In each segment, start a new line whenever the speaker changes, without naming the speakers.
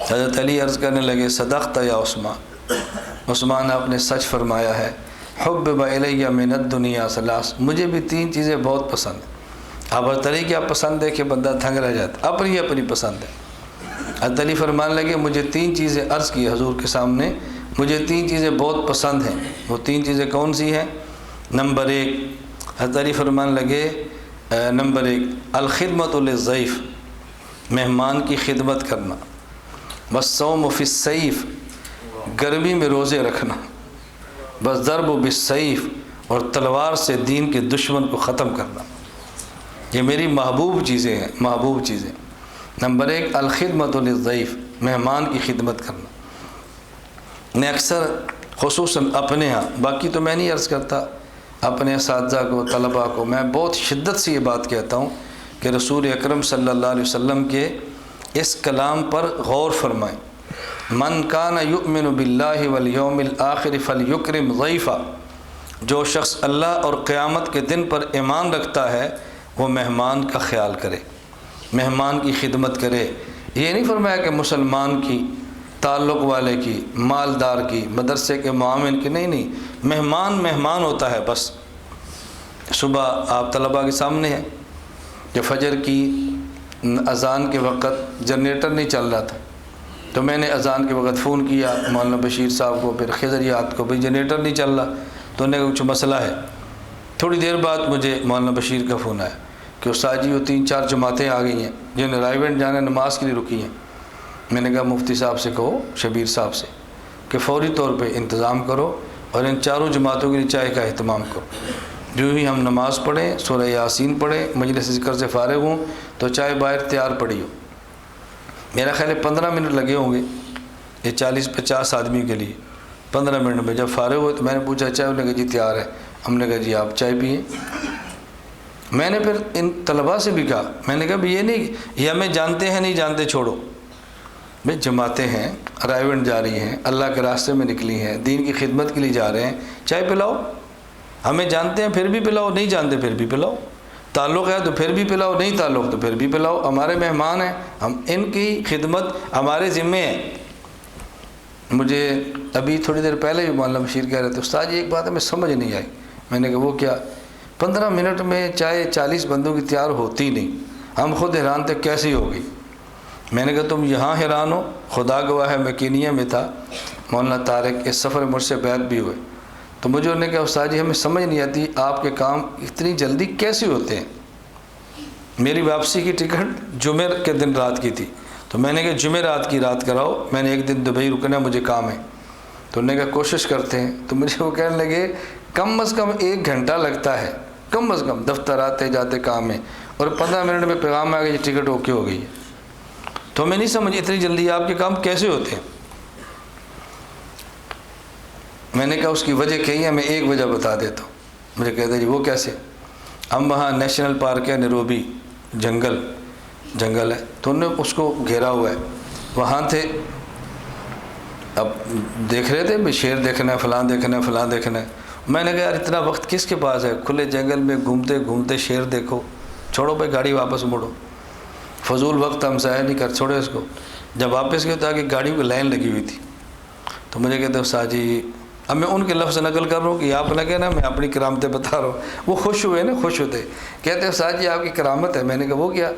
حضرت علی عرض کرنے لگے صدقت یا عثمان، عثمان آپ نے سچ فرمایا ہے، حبب الیہ من الدنیا ثلاث، مجھے بھی 3 چیزیں بہت پسند ہیں۔ اب حضرت علی کیا پسند ہے کہ بندہ تھنگ رہ جاتا، اپنی اپنی پسند ہے۔ حضرت علی فرمانے لگے مجھے 3 چیزیں عرض کی حضور کے سامنے، مجھے 3 چیزیں بہت پسند ہیں۔ وہ 3 چیزیں کون سی ہیں؟ نمبر 1، حضرت علی فرمانے لگے نمبر 1 الخدمت للضیف، مہمان کی خدمت کرنا، والصوم فی السیف، گرمی میں روزے رکھنا، بس ضرب بالسیف، اور تلوار سے دین کے دشمن کو ختم کرنا۔ یہ میری محبوب چیزیں ہیں، محبوب چیزیں۔ نمبر 1 الخدمت للضیف، مہمان کی خدمت کرنا۔ میں اکثر خصوصاً اپنے ہاں، باقی تو میں نہیں عرض کرتا، اپنے اساتذہ کو، طلباء کو میں بہت شدت سے یہ بات کہتا ہوں کہ رسول اکرم صلی اللہ علیہ وسلم کے اس کلام پر غور فرمائیں۔ من کان یؤمن باللہ والیوم الآخر فلیکرم ضیفہ، جو شخص اللہ اور قیامت کے دن پر ایمان رکھتا ہے وہ مہمان کا خیال کرے، مہمان کی خدمت کرے۔ یہ نہیں فرمایا کہ مسلمان کی، تعلق والے کی، مالدار کی، مدرسے کے معاون کی، نہیں، مہمان مہمان ہوتا ہے بس۔ صبح آپ طلباء کے سامنے ہیں کہ فجر کی اذان کے وقت جنریٹر نہیں چل رہا تھا، تو میں نے اذان کے وقت فون کیا مولانا بشیر صاحب کو، پھر خضریات کو، بھئی جنریٹر نہیں چل رہا، تو انہوں نے کچھ مسئلہ ہے۔ تھوڑی دیر بعد مجھے مولانا بشیر کا فون آیا کہ استاد جی وہ 3-4 جماعتیں آ گئی ہیں جنہیں رائیونٹ جانے نماز کے لیے رکی ہیں۔ میں نے کہا مفتی صاحب سے کہو، شبیر صاحب سے، کہ فوری طور پہ انتظام کرو اور ان 4 جماعتوں کے لیے چائے کا اہتمام کرو۔ جو ہی ہم نماز پڑھیں، سورہ یاسین پڑھیں، مجلس ذکر سے فارغ ہوں تو چائے باہر تیار پڑی ہو۔ میرا خیال ہے 15 منٹ لگے ہوں گے یہ 40-50 آدمی کے لیے۔ 15 منٹ میں جب فارغ ہوئے تو میں نے پوچھا چائے، انہوں نے کہا جی تیار ہے۔ ہم نے کہا جی آپ چائے پئیں۔ میں نے پھر ان طلباء سے بھی کہا، میں نے کہا بھی یہ نہیں یہ ہمیں جانتے ہیں نہیں جانتے چھوڑو، بھئی جماعتیں ہیں، رائیونٹ جا رہی ہیں، اللہ کے راستے میں نکلی ہیں، دین کی خدمت کے لیے جا رہے ہیں، چائے پلاؤ۔ ہمیں جانتے ہیں پھر بھی پلاؤ، نہیں جانتے پھر بھی پلاؤ، تعلق ہے تو پھر بھی پلاؤ، نہیں تعلق تو پھر بھی پلاؤ۔ ہمارے مہمان ہیں، ہم ان کی خدمت ہمارے ذمہ ہے۔ مجھے ابھی تھوڑی دیر پہلے بھی مولانا بشیر کہہ رہے تھے استاد جی ایک بات ہمیں سمجھ نہیں آئی۔ میں نے کہا وہ کیا؟ 15 منٹ میں چائے 40 بندوں کی تیار ہوتی نہیں، ہم خود حیران تھے کیسی ہوگی۔ میں نے کہا تم یہاں حیران ہو، خدا گواہ ہے میں کینیا میں تھا، مولانا طارق اس سفر مجھ سے بیعت بھی ہوئے، تو مجھے انہوں نے کہا استاد جی ہمیں سمجھ نہیں آتی آپ کے کام اتنی جلدی کیسے ہوتے ہیں۔ میری واپسی کی ٹکٹ جمعہ کے دن رات کی تھی، تو میں نے کہا جمعہ رات کی رات کراؤ، میں نے ایک دن دبئی رکنا مجھے کام ہے۔ تو انہوں نے کہا کوشش کرتے ہیں۔ تو مجھے وہ کہنے لگے کم از کم 1 گھنٹہ لگتا ہے، کم از کم دفتر آتے جاتے کام میں، اور 15 منٹ میں پیغام آ گیا یہ ٹکٹ اوکے ہو گئی ہے۔ تو میں نہیں سمجھ اتنی جلدی آپ کے کام کیسے ہوتے ہیں۔ میں نے کہا اس کی وجہ کہی ہے، میں ایک وجہ بتا دیتا ہوں۔ مجھے کہتا ہے جی وہ کیسے؟ ہم وہاں نیشنل پارک ہے نیروبی، جنگل ہے، تو انہوں نے اس کو گھیرا ہوا ہے، وہاں تھے، اب دیکھ رہے تھے بھی شیر دیکھنا ہے، فلاں دیکھنا ہے، فلاں دیکھنا ہے۔ میں نے کہا یار اتنا وقت کس کے پاس ہے، کھلے جنگل میں گھومتے گھومتے شیر دیکھو، چھوڑو بھائی گاڑی واپس موڑو، فضول وقت ہم ضائع نہیں کر، چھوڑے اس کو۔ جب واپس گئے تو آگے گاڑیوں کی لائن لگی ہوئی تھی، تو مجھے کہتے استاد جی، اب میں ان کے لفظ نقل کر رہا ہوں کہ آپ لگے نا میں اپنی کرامتیں بتا رہا ہوں۔ وہ خوش ہوئے نا، خوش ہوتے، کہتے استاد جی آپ کی کرامت ہے۔ میں نے کہا وہ کیا؟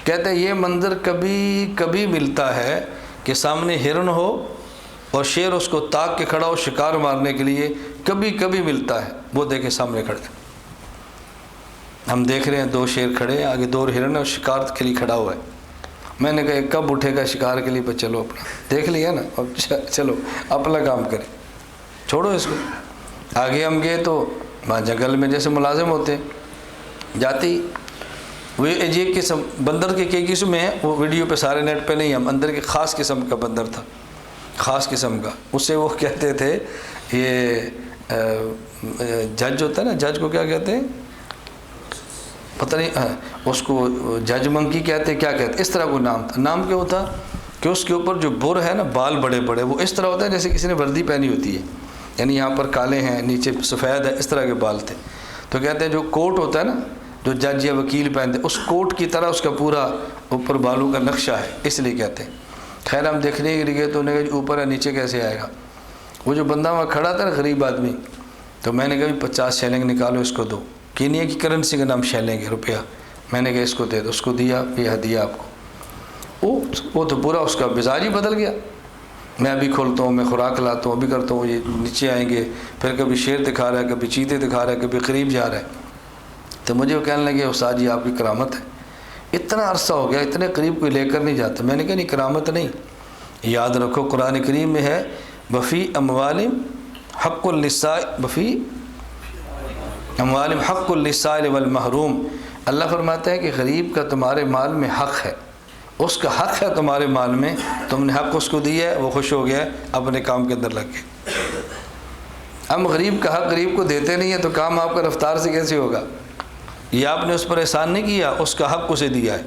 کہتے یہ منظر کبھی کبھی ملتا ہے کہ سامنے ہرن ہو اور شیر اس کو تاک کے کھڑا ہو شکار مارنے کے لیے، کبھی کبھی ملتا ہے۔ وہ دیکھیں سامنے کھڑے، ہم دیکھ رہے ہیں 2 شیر کھڑے ہیں، آگے 2 ہرن ہے اور شکار کے لیے کھڑا ہوا ہے۔ میں نے کہا کب اٹھے گا شکار کے لیے؟ پہ چلو اپنا دیکھ لیا نا، اب چلو اپنا کام کریں، چھوڑو اس کو۔ آگے ہم گئے تو وہاں جنگل میں جیسے ملازم ہوتے جاتی، وہ یہ قسم بندر کے کئی قسم ہیں، وہ ویڈیو پہ سارے نیٹ پہ نہیں، ہم اندر کے خاص قسم کا بندر تھا، خاص قسم کا، اسے وہ کہتے تھے یہ جج ہوتا ہے نا، جج کو کیا کہتے ہیں پتہ نہیں، اس کو جج منکی کہتے کیا کہتے، اس طرح کو نام تھا۔ نام کیا ہوتا کہ اس کے اوپر جو بر ہے نا، بال بڑے بڑے، وہ اس طرح ہوتا ہے جیسے کسی نے وردی پہنی ہوتی ہے، یعنی یہاں پر کالے ہیں نیچے سفید ہے، اس طرح کے بال تھے۔ تو کہتے ہیں جو کوٹ ہوتا ہے نا جو جج یا وکیل پہنتے، اس کوٹ کی طرح اس کا پورا اوپر بالوں کا نقشہ ہے، اس لیے کہتے ہیں۔ خیر ہم دیکھنے کے لیے گئے تو انہوں نے کہا اوپر ہے نیچے کیسے آئے گا. وہ جو بندہ وہاں کھڑا تھا نا غریب آدمی, تو میں نے کہا 50 شیلنگ نکالو اس کو دو. کینیا کی کرنسی کا نام شیلنگ ہے, روپیہ. میں نے کہا اس کو دے دو, اس کو دیا, یہ ہدیہ آپ کو. وہ تو پورا اس کا مزاج ہی بدل گیا. میں ابھی کھولتا ہوں, میں خوراک لاتا ہوں, ابھی کرتا ہوں, یہ نیچے آئیں گے, پھر کبھی شیر دکھا رہا ہے, کبھی چیتے دکھا رہا ہے, کبھی قریب جا رہا ہے. تو مجھے وہ کہنے لگے استاد جی آپ کی کرامت ہے, اتنا عرصہ ہو گیا اتنے قریب کوئی لے کر نہیں جاتا. میں نے کہا نہیں کرامت نہیں, یاد رکھو قرآن کریم میں ہے وفی اموالم حق للسائل, وفی اموالم حق للسائل والمحروم. اللہ فرماتا ہے کہ غریب کا تمہارے مال میں حق ہے, اس کا حق ہے تمہارے مال میں, تم نے حق اس کو دیا ہے, وہ خوش ہو گیا ہے, اپنے کام کے اندر لگ گئے. ہم غریب کا حق غریب کو دیتے نہیں ہیں تو کام آپ کا رفتار سے کیسے ہوگا؟ یہ آپ نے اس پر احسان نہیں کیا, اس کا حق اسے دیا ہے.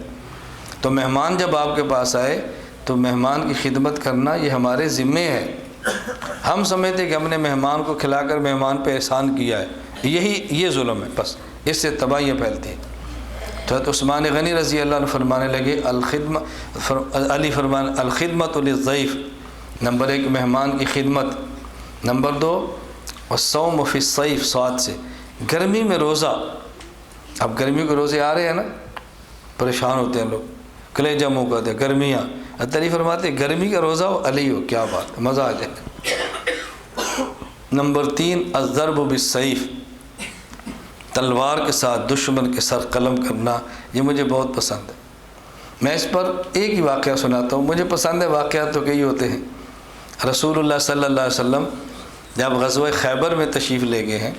تو مہمان جب آپ کے پاس آئے تو مہمان کی خدمت کرنا یہ ہمارے ذمے ہے. ہم سمجھتے کہ ہم نے مہمان کو کھلا کر مہمان پہ احسان کیا ہے, یہ ظلم ہے, بس اس سے تباہیاں پھیلتی ہیں. تو عثمان غنی رضی اللہ عنہ فرمانے لگے علی فرمان الخدمت للضیف, نمبر 1 مہمان کی خدمت, نمبر 2 والصوم فی الصیف, سواد سے گرمی میں روزہ. اب گرمیوں کے روزے آ رہے ہیں نا, پریشان ہوتے ہیں لوگ, کلیجہ منہ کرتے ہیں, گرمیاں. علی فرماتے گرمی کا روزہ ہو, علی ہو, کیا بات, مزہ آ جائے. نمبر 3 الضرب بالسیف, تلوار کے ساتھ دشمن کے سر قلم کرنا, یہ مجھے بہت پسند ہے. میں اس پر ایک ہی واقعہ سناتا ہوں, مجھے پسند ہے, واقعات تو کئی ہوتے ہیں. رسول اللہ صلی اللہ علیہ وسلم جب غزوہ خیبر میں تشریف لے گئے ہیں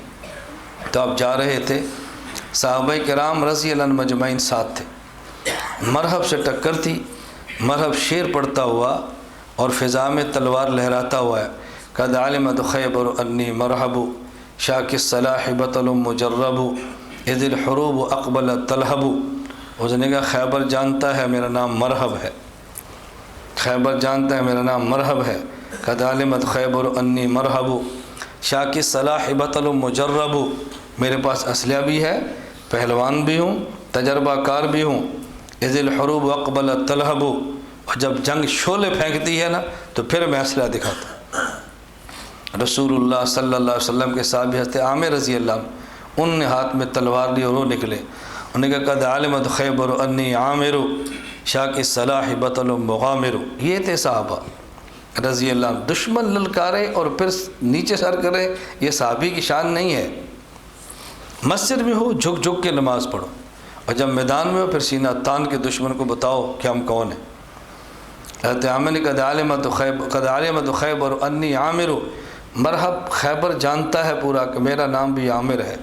تو آپ جا رہے تھے, صحابہ کرام رضی اللہ عنہ مجمعین ساتھ تھے. مرحب سے ٹکر تھی, مرحب شیر پڑتا ہوا اور فضا میں تلوار لہراتا ہوا ہے. قد علمت خیبر انی مرحب شاک الصلاح بطل مجرب اذ الحروب اقبل تلہب. اس نے کہا خیبر جانتا ہے میرا نام مرحب ہے, خیبر جانتا ہے میرا نام مرحب ہے. قد علمت خیبر انی مرحب شاک الصلاح بطل مجرب, میرے پاس اسلحہ بھی ہے, پہلوان بھی ہوں, تجربہ کار بھی ہوں. اذ الحروب اقبل تلہب, اور جب جنگ شعلے پھینکتی ہے نا تو پھر میں اسلحہ دکھاتا ہوں. رسول اللہ صلی اللہ علیہ وسلم کے صحابی حضرت عامر رضی اللہ عنہ, ان نے ہاتھ میں تلوار لی اور وہ نکلے. انہوں نے کہا قد علمت خیبر انی عامر شاک الصلاح بطل مغامر. یہ تھے صحابہ رضی اللہ عنہ. دشمن للکارے اور پھر نیچے سر کرے, یہ صحابی کی شان نہیں ہے. مسجد میں ہو جھک جھک کے نماز پڑھو, اور جب میدان میں ہو پھر سینہ تان کے دشمن کو بتاؤ کہ ہم کون ہیں. حضرت عامر نے قد علمت خیبر انی عامر, مرحب خیبر جانتا ہے پورا کہ میرا نام بھی عامر ہے.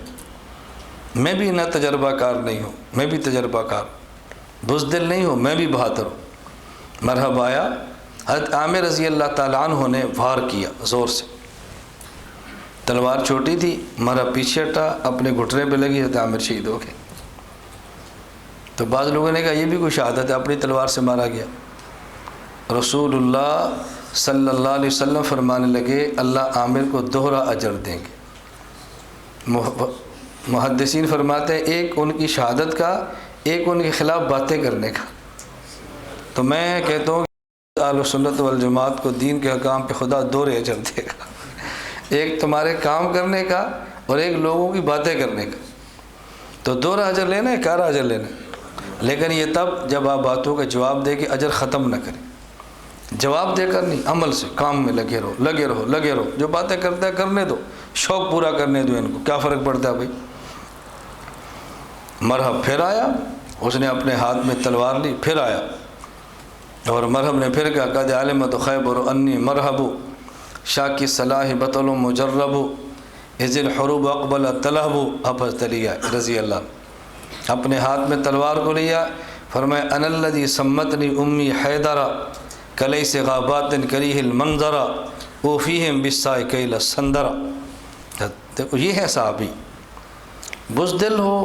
میں بھی نہ تجربہ کار نہیں ہوں, میں بھی تجربہ کار, بزدل نہیں ہوں, میں بھی بہادر ہوں. مرحب آیا, حضرت عامر رضی اللہ تعالیٰ عنہ نے وار کیا زور سے, تلوار چھوٹی تھی, مرحب پیچھے ہٹا, اپنے گھٹنے پہ لگی, حضرت عامر شہید ہو گئے. تو بعض لوگوں نے کہا یہ بھی کوئی شہادت ہے, اپنی تلوار سے مارا گیا. رسول اللہ صلی اللہ علیہ وسلم فرمانے لگے اللہ عامر کو دوہرا اجر دیں گے. محدثین فرماتے ہیں ایک ان کی شہادت کا, ایک ان کے خلاف باتیں کرنے کا. تو میں کہتا ہوں کہ اہل سنت والجماعت کو دین کے حکام پہ خدا دوہرے اجر دے گا, ایک تمہارے کام کرنے کا اور ایک لوگوں کی باتیں کرنے کا. تو دوہرا اجر لینا ہے, کارا اجر لینا ہے. لیکن یہ تب جب آپ باتوں کا جواب دے کے اجر ختم نہ کریں. جواب دے کر نہیں, عمل سے, کام میں لگے رہو, لگے رہو, لگے رہو. جو باتیں کرتا ہے کرنے دو, شوق پورا کرنے دو ان کو, کیا فرق پڑتا ہے بھائی. مرحب پھر آیا, اس نے اپنے ہاتھ میں تلوار لی, پھر آیا اور مرحب نے پھر کہا قد علمت خیبر انی مرحب شاک الصلاح بطل مجرب اذ الحروب اقبل تلہب. اب حضرت علی رضی اللہ عنہ اپنے ہاتھ میں تلوار کو لیا, فرمایا انا الذی سمتنی امی حیدرا کلیس غابات کریہ المنظرا اوفیہم بالساء کیل سندرا. یہ ہے صحابی. بزدل ہو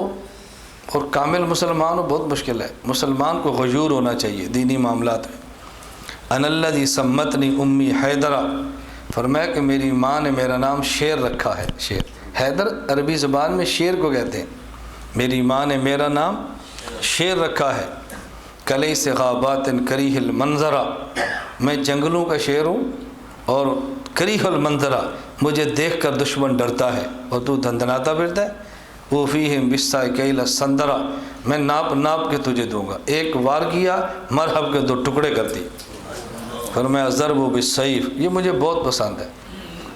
اور کامل مسلمان ہو بہت مشکل ہے. مسلمان کو غیور ہونا چاہیے دینی معاملات میں. انا الذی سمتنی امی حیدرا, فرمایا کہ میری ماں نے میرا نام شیر رکھا ہے. شیر, حیدر عربی زبان میں شیر کو کہتے ہیں. میری ماں نے میرا نام شیر رکھا ہے. کلیس غابات کریہ المنظرا, میں جنگلوں کا شیر ہوں اور کریہ المنظرہ، مجھے دیکھ کر دشمن ڈرتا ہے اور تو دھندناتا پھرتا ہے۔ وہ فیہم بالسائکیل السندرہ، میں ناپ ناپ کے تجھے دوں گا، ایک وار کیا مرحب کے 2 ٹکڑے کر دی۔ فرمایا ضرب بالسیف، یہ مجھے بہت پسند ہے،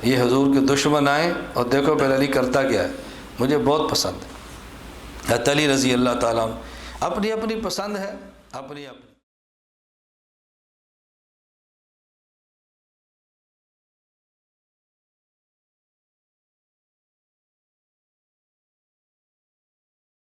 یہ حضور کے دشمن آئیں اور دیکھو پہلے علی کرتا کیا ہے، مجھے بہت پسند ہے۔ حضرت علی رضی اللہ تعالیٰ عنہ، اپنی اپنی پسند ہے، اپنی اپنی